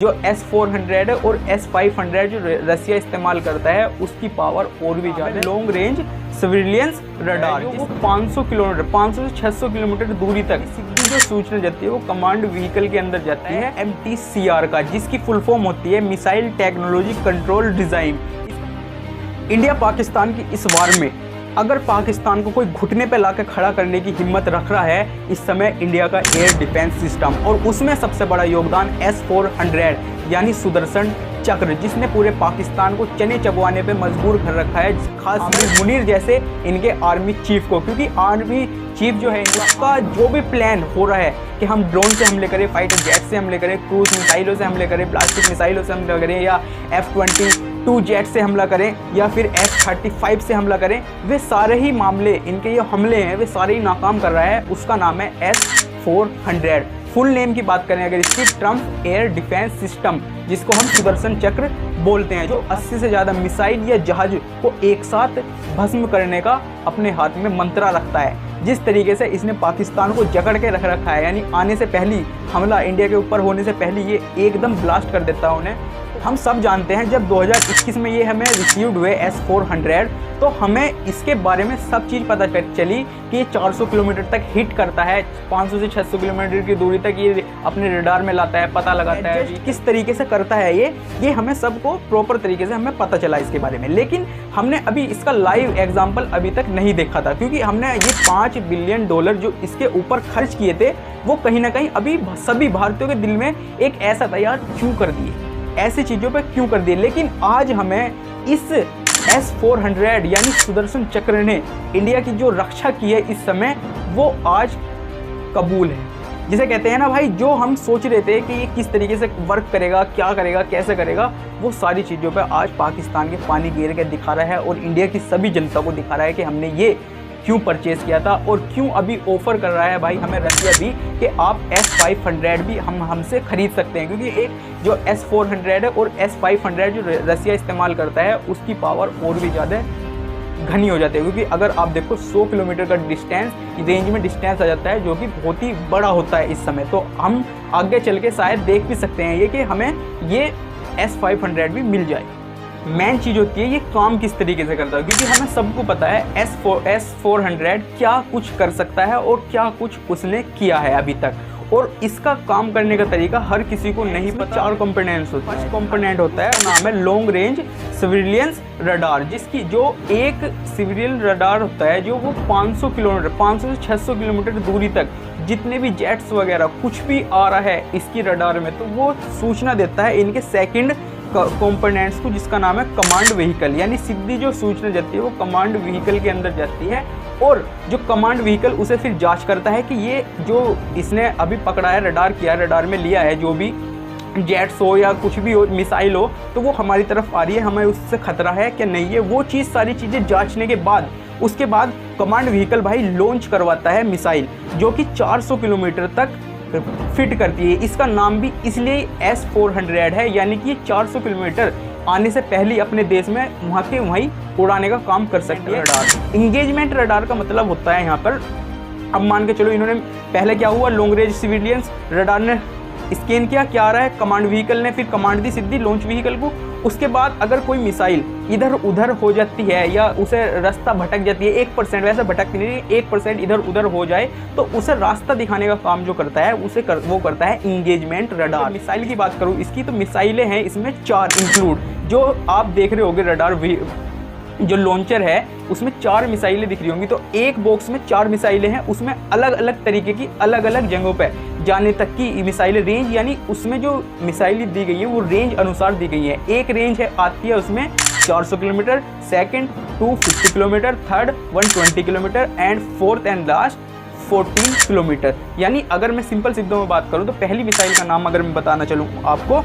जो S-400 और S-500 जो रसिया इस्तेमाल करता है उसकी पावर और भी ज़्यादा लॉन्ग रेंज सर्विलियंस रडार वो 500 किलोमीटर 500 से 600 किलोमीटर दूरी तक सीधी जो सूचना जाती है वो कमांड व्हीकल के अंदर जाती है MTCR का, जिसकी फुल फॉर्म होती है missile technology control design. India Pakistan की इस वार में अगर पाकिस्तान को कोई घुटने पे लाकर खड़ा करने की हिम्मत रख रहा है इस समय इंडिया का एयर डिफेंस सिस्टम, और उसमें सबसे बड़ा योगदान S-400 यानी सुदर्शन चक्र, जिसने पूरे पाकिस्तान को चने चबवाने पे मजबूर कर रखा है, खास आमिर मुनीर जैसे इनके आर्मी चीफ को। क्योंकि आर्मी चीफ जो है इनका जो भी प्लान हो रहा है कि हम ड्रोन से हमले करें, फाइटर जेट से हमले करें, क्रूज मिसाइलों से हमले करें, प्लास्टिक मिसाइलों से हमला करें, या F-22 जेट से हमला करें, या फिर F-35 से हमला करें, वे सारे ही मामले इनके ये हमले हैं वे सारे ही नाकाम कर रहा है। उसका नाम है S-400। फुल नेम की बात करें अगर इसकी, ट्रम्प एयर डिफेंस सिस्टम, जिसको हम सुदर्शन चक्र बोलते हैं, जो 80 से ज़्यादा मिसाइल या जहाज को एक साथ भस्म करने का अपने हाथ में मंत्रा रखता है। जिस तरीके से इसने पाकिस्तान को जकड़ के रख रखा है, यानी आने से पहले हमला इंडिया के ऊपर होने से पहले ये एकदम ब्लास्ट कर देता है उन्हें। हम सब जानते हैं जब 2021 में ये हमें रिसीव्ड हुए S-400 तो हमें इसके बारे में सब चीज़ पता चली कि ये 400 किलोमीटर तक हिट करता है, 500 से 600 किलोमीटर की दूरी तक ये अपने रडार में लाता है, पता लगाता है किस तरीके से करता है ये हमें सबको प्रॉपर तरीके से हमें पता चला इसके बारे में। लेकिन हमने अभी इसका लाइव एग्जाम्पल अभी तक नहीं देखा था, क्योंकि हमने ये $5 बिलियन जो इसके ऊपर खर्च किए थे वो कहीं ना कहीं अभी सभी भारतीयों के दिल में एक ऐसा था, यार क्यों कर दिए, ऐसी चीज़ों पे क्यों कर दिए। लेकिन आज हमें इस S-400 यानी सुदर्शन चक्र ने इंडिया की जो रक्षा की है इस समय वो आज कबूल है। जिसे कहते हैं ना भाई, जो हम सोच रहे थे कि ये किस तरीके से वर्क करेगा, क्या करेगा, कैसे करेगा, वो सारी चीज़ों पे आज पाकिस्तान के पानी गिर के दिखा रहा है और इंडिया की सभी जनता को दिखा रहा है कि हमने ये क्यों परचेज़ किया था और क्यों अभी ऑफ़र कर रहा है भाई हमें रसिया भी कि आप S-500 भी हमसे ख़रीद सकते हैं। क्योंकि एक जो S-400 है और S-500 जो रसिया इस्तेमाल करता है उसकी पावर और भी ज़्यादा घनी हो जाती है। क्योंकि अगर आप देखो 100 किलोमीटर का डिस्टेंस रेंज में डिस्टेंस आ जाता है, जो कि बहुत ही बड़ा होता है इस समय। तो हम आगे चल के शायद देख भी सकते हैं ये कि हमें ये S-500 भी मिल जाए। मेन चीज़ होती है ये काम किस तरीके से करता है, क्योंकि हमें सबको पता है S-400 क्या कुछ कर सकता है और क्या कुछ उसने किया है अभी तक, और इसका काम करने का तरीका हर किसी को नहीं पता। 4 कंपोनेंट्स होते हैं। फर्स्ट कंपोनेंट होता है नाम है लॉन्ग रेंज सर्विलियंस रडार, जिसकी जो एक सिविलियन रडार होता है जो वो 500 किलोमीटर 500 से 600 किलोमीटर दूरी तक जितने भी जेट्स वगैरह कुछ भी आ रहा है इसकी रडार में, तो वो सूचना देता है इनके सेकंड कंपोनेंट्स को, जिसका नाम है कमांड व्हीकल। यानी सीधी जो सूचना जाती है वो कमांड व्हीकल के अंदर जाती है, और जो कमांड व्हीकल उसे फिर जांच करता है कि ये जो इसने अभी पकड़ा है, रडार किया है, रडार में लिया है, जो भी जेट्स हो या कुछ भी हो, मिसाइल हो, तो वो हमारी तरफ आ रही है, हमें उससे खतरा है कि नहीं है। वो चीज़ सारी चीज़ें जांचने के बाद उसके बाद कमांड व्हीकल भाई लॉन्च करवाता है मिसाइल, जो कि 400 किलोमीटर तक फिट करती है। इसका नाम भी इसलिए S-400 है, यानी कि 400 किलोमीटर आने से पहले अपने देश में वहाँ के वहीं उड़ाने का काम कर सकती है। रडार इंगेजमेंट रडार का मतलब होता है यहाँ पर, अब मान के चलो इन्होंने पहले क्या हुआ, लॉन्ग रेंज सिविलियंस रडार ने स्कैन किया क्या आ रहा है, कमांड व्हीकल ने फिर कमांड दी सीधी लॉन्च व्हीकल को। उसके बाद अगर कोई मिसाइल इधर उधर हो जाती है या उसे रास्ता भटक जाती है, 1% वैसे भटकती नहीं, 1% इधर उधर हो जाए तो उसे रास्ता दिखाने का काम जो करता है वो करता है इंगेजमेंट रडार। मिसाइल की बात करूँ इसकी, तो मिसाइलें हैं इसमें 4 इंक्लूड, जो आप देख रहे होंगे रडार जो लॉन्चर है उसमें 4 मिसाइलें दिख रही होंगी। तो एक बॉक्स में 4 मिसाइलें हैं, उसमें अलग अलग तरीके की अलग अलग जगहों पे जाने तक की मिसाइलें रेंज, यानी उसमें जो मिसाइलें दी गई है वो रेंज अनुसार दी गई है। एक रेंज है आती है उसमें 400 kilometre, second 250 kilometre, third 120 kilometre and fourth and last 14 kilometre. यानी अगर मैं सिंपल शब्दों में बात करूँ तो पहली मिसाइल का नाम अगर मैं बताना चलूँ आपको,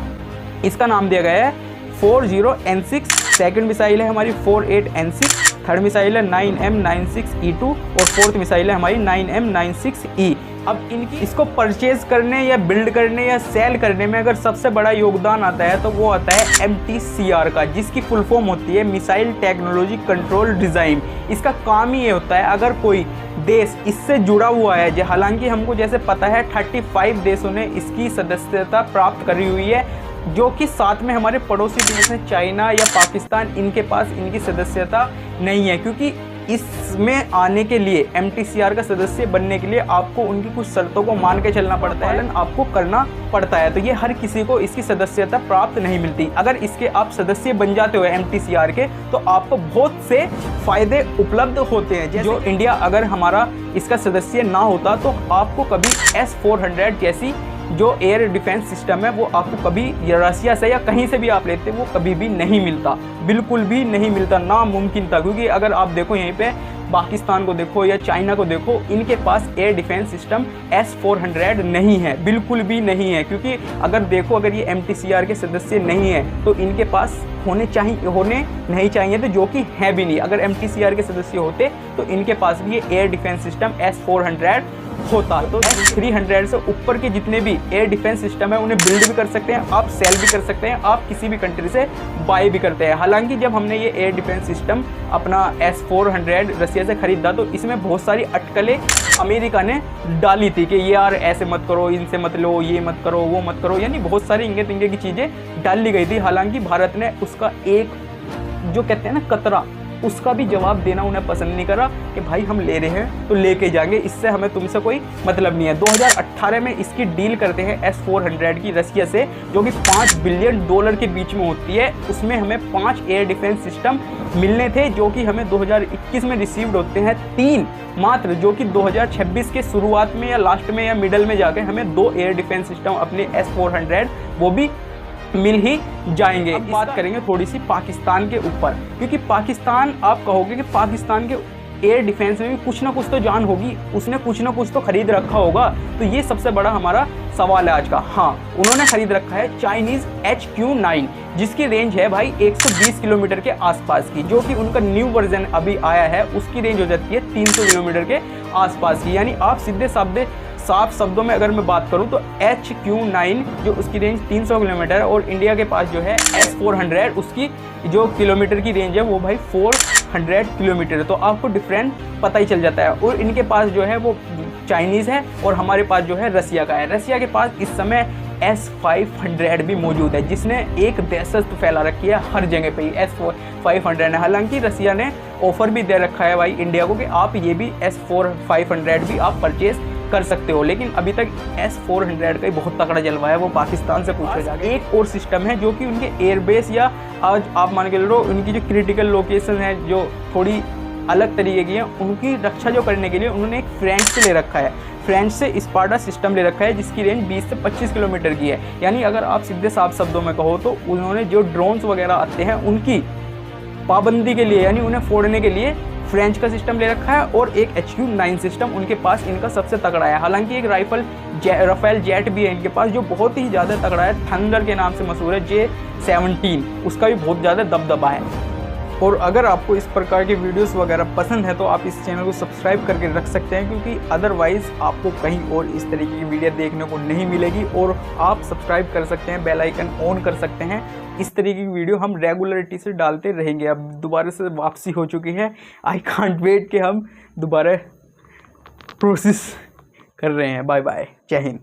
इसका नाम दिया गया है 40N6, सेकंड मिसाइल है हमारी 48N6, थर्ड मिसाइल है 9M96E2 और फोर्थ मिसाइल है हमारी 9M96E। अब इसको परचेज करने या बिल्ड करने या सेल करने में अगर सबसे बड़ा योगदान आता है तो वो आता है MTCR का, जिसकी फुल फॉर्म होती है मिसाइल टेक्नोलॉजी कंट्रोल डिज़ाइन। इसका काम ही ये होता है अगर कोई देश इससे जुड़ा हुआ है, हालांकि हमको जैसे पता है 35 देशों ने इसकी सदस्यता प्राप्त करी हुई है, जो कि साथ में हमारे पड़ोसी देश हैं चाइना या पाकिस्तान, इनके पास इनकी सदस्यता नहीं है, क्योंकि इसमें आने के लिए MTCR का सदस्य बनने के लिए आपको उनकी कुछ शर्तों को मान के चलना पड़ता है, आपको करना पड़ता है। तो ये हर किसी को इसकी सदस्यता प्राप्त नहीं मिलती। अगर इसके आप सदस्य बन जाते हो MTCR के, तो आपको बहुत से फायदे उपलब्ध होते हैं। जैसे जो इंडिया अगर हमारा इसका सदस्य ना होता तो आपको कभी S-400 जैसी जो एयर डिफेंस सिस्टम है वो आपको कभी रसिया से या कहीं से भी आप लेते वो कभी भी नहीं मिलता, बिल्कुल भी नहीं मिलता, नामुमकिन था। क्योंकि अगर आप देखो यहीं पे पाकिस्तान को देखो या चाइना को देखो, इनके पास एयर डिफेंस सिस्टम S-400 नहीं है, बिल्कुल भी नहीं है। क्योंकि अगर देखो अगर ये MTCR के सदस्य नहीं है तो इनके पास होने नहीं चाहिए थे, जो कि है भी नहीं। अगर MTCR के सदस्य होते तो इनके पास भी ये एयर डिफेंस सिस्टम S-400 होता। तो S-300 से ऊपर के जितने भी एयर डिफेंस सिस्टम है उन्हें बिल्ड भी कर सकते हैं आप, सेल भी कर सकते हैं आप, किसी भी कंट्री से बाय भी करते हैं। हालांकि जब हमने ये एयर डिफेंस सिस्टम अपना S-400 रसिया से खरीदा तो इसमें बहुत सारी अटकलें अमेरिका ने डाली थी कि ये यार ऐसे मत करो, इनसे मत लो, ये मत करो, वो मत करो, यानी बहुत सारी इंगे तिंगे की चीज़ें डाली गई थी। हालांकि भारत ने उसका एक जो कहते हैं ना कतरा, उसका भी जवाब देना उन्हें पसंद नहीं करा कि भाई हम ले रहे हैं तो लेके जाएंगे, इससे हमें तुमसे कोई मतलब नहीं है। 2018 में इसकी डील करते हैं S-400 की रसिया से, जो कि $5 बिलियन के बीच में होती है। उसमें हमें 5 एयर डिफेंस सिस्टम मिलने थे, जो कि हमें 2021 में रिसीव्ड होते हैं 3 मात्र, जो कि 2026 के शुरुआत में या लास्ट में या मिडल में जाके हमें 2 एयर डिफेंस सिस्टम अपने S-400 वो भी मिल ही जाएंगे। अब बात करेंगे थोड़ी सी पाकिस्तान के ऊपर, क्योंकि पाकिस्तान, आप कहोगे कि पाकिस्तान के एयर डिफेंस में भी कुछ ना कुछ तो जान होगी, उसने कुछ ना कुछ तो खरीद रखा होगा। तो ये सबसे बड़ा हमारा सवाल है आज का। हाँ, उन्होंने खरीद रखा है चाइनीज़ HQ-9, जिसकी रेंज है भाई 120 किलोमीटर के आसपास की, जो कि उनका न्यू वर्जन अभी आया है, उसकी रेंज हो जाती है 300 किलोमीटर के आसपास की। यानी आप सीधे साफ शब्दों में अगर मैं बात करूं तो HQ-9 जो उसकी रेंज 300 किलोमीटर है, और इंडिया के पास जो है S-400 उसकी जो किलोमीटर की रेंज है वो भाई 400 किलोमीटर है। तो आपको डिफरेंट पता ही चल जाता है। और इनके पास जो है वो चाइनीज़ है और हमारे पास जो है रसिया का है। रसिया के पास इस समय S-500 भी मौजूद है, जिसने एक दहशत फैला रखी है हर जगह पे ही S-500 ने। हालांकि रसिया ने ऑफर भी दे रखा है भाई इंडिया को कि आप ये भी S-500 भी आप परचेज कर सकते हो, लेकिन अभी तक S-400 का ही बहुत तगड़ा जलवा है, वो पाकिस्तान से पूछा जाए। एक और सिस्टम है जो कि उनके एयरबेस या आज आप मान के लो उनकी जो क्रिटिकल लोकेशन है जो थोड़ी अलग तरीके की है, उनकी रक्षा जो करने के लिए उन्होंने एक फ्रेंच से ले रखा है, फ्रेंच से स्पार्टा सिस्टम ले रखा है, जिसकी रेंज 20 से 25 किलोमीटर की है। यानी अगर आप सीधे साफ शब्दों में कहो तो उन्होंने जो ड्रोन्स वगैरह आते हैं उनकी पाबंदी के लिए, यानी उन्हें फोड़ने के लिए फ्रेंच का सिस्टम ले रखा है, और एक HQ-9 सिस्टम उनके पास इनका सबसे तगड़ा है। हालांकि एक राफेल जेट भी है इनके पास जो बहुत ही ज़्यादा तगड़ा है, थंडर के नाम से मशहूर है, J-17, उसका भी बहुत ज़्यादा दबदबा है। और अगर आपको इस प्रकार के वीडियोस वगैरह पसंद है तो आप इस चैनल को सब्सक्राइब करके रख सकते हैं, क्योंकि अदरवाइज़ आपको कहीं और इस तरीके की वीडियो देखने को नहीं मिलेगी। और आप सब्सक्राइब कर सकते हैं, बेल आइकन ऑन कर सकते हैं। इस तरीके की वीडियो हम रेगुलरिटी से डालते रहेंगे। अब दोबारा से वापसी हो चुकी है, आई कांट वेट कि हम दोबारा प्रोसेस कर रहे हैं। बाय बाय, जय हिंद।